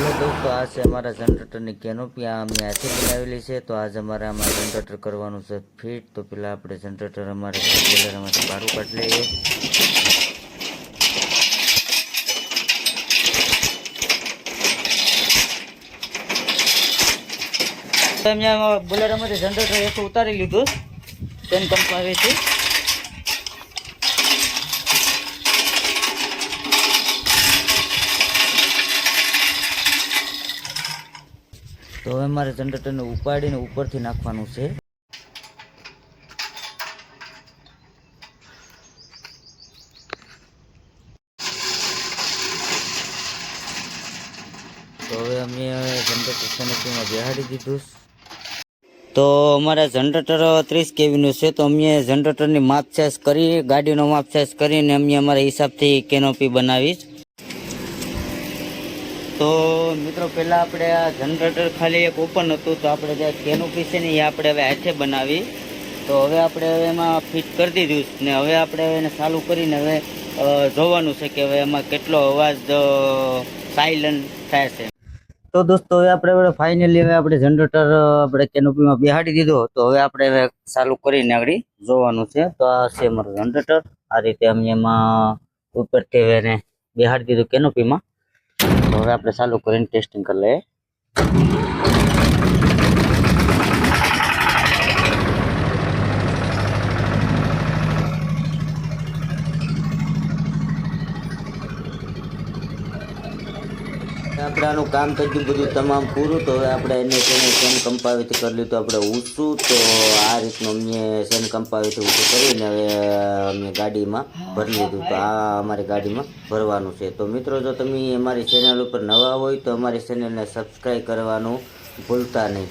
Hello दोस्तों, आज से हमारा जनरेटરની કેનોપી અમે હાથે બનાવેલી છે। તો આજ અમારે આમાં જનરેટર કરવાનું છે ફિટ। તો પેલા આપણે જનરેટર અમારે બોલેરામાંથી બહાર કાઢી લઈએ। તો અમે બોલેરામાંથી જનરેટર એક ઉતારી લીધું પેન કંપાવેથી। તો હવે મારે જનરેટરને ઉપાડીને ઉપરથી નાખવાનું છે। તો હવે અમે જનરેટર કેનોપીમાં બેહાડી દીધું। તો અમારે જનરેટર 30 કેવીનું છે। તો અમે જનરેટરની માપ સાઇઝ કરી ગાડીનો માપ સાઇઝ કરીને અમે અમારા હિસાબથી કેનોપી બનાવી। તો મિત્રો પહેલાં આપણે આ જનરેટર ખાલી એક ઓપન હતું, તો આપણે જે કેનોપી છે ને એ આપણે હવે હાથે બનાવી। તો હવે આપણે એમાં ફિટ કરી દીધું ને હવે આપણે એને ચાલુ કરીને હવે જોવાનું છે કે હવે એમાં કેટલો અવાજ સાયલન્ટ થાય છે। તો દોસ્તો હવે આપણે ફાઇનલી હવે આપણે જનરેટર આપણે કેનોપીમાં બેહાડી દીધો। તો હવે આપણે હવે ચાલુ કરીને આગળ જોવાનું છે। તો આ છે અમારું જનરેટર, આ રીતે અમે એમાં ઉપરથી એને બેહાડી દીધું કેનોપીમાં। તો હવે આપણે ચાલુ કરીને ટેસ્ટિંગ કરી લઈએ। આપણે આનું કામ થઈ ગયું બધું તમામ પૂરું। તો હવે આપણે એને સેન કંપાવીથી કરી લીધું આપણે ઊંચું। તો આ રીતનું અમે સેન કંપાવીથી ઊંચું કરીને હવે અમે ગાડીમાં ભરી લીધું। તો આ અમારી ગાડીમાં ભરવાનું છે। તો મિત્રો, જો તમે અમારી ચેનલ ઉપર નવા હોય તો અમારી ચેનલને સબસ્ક્રાઈબ કરવાનું ભૂલતા નહીં।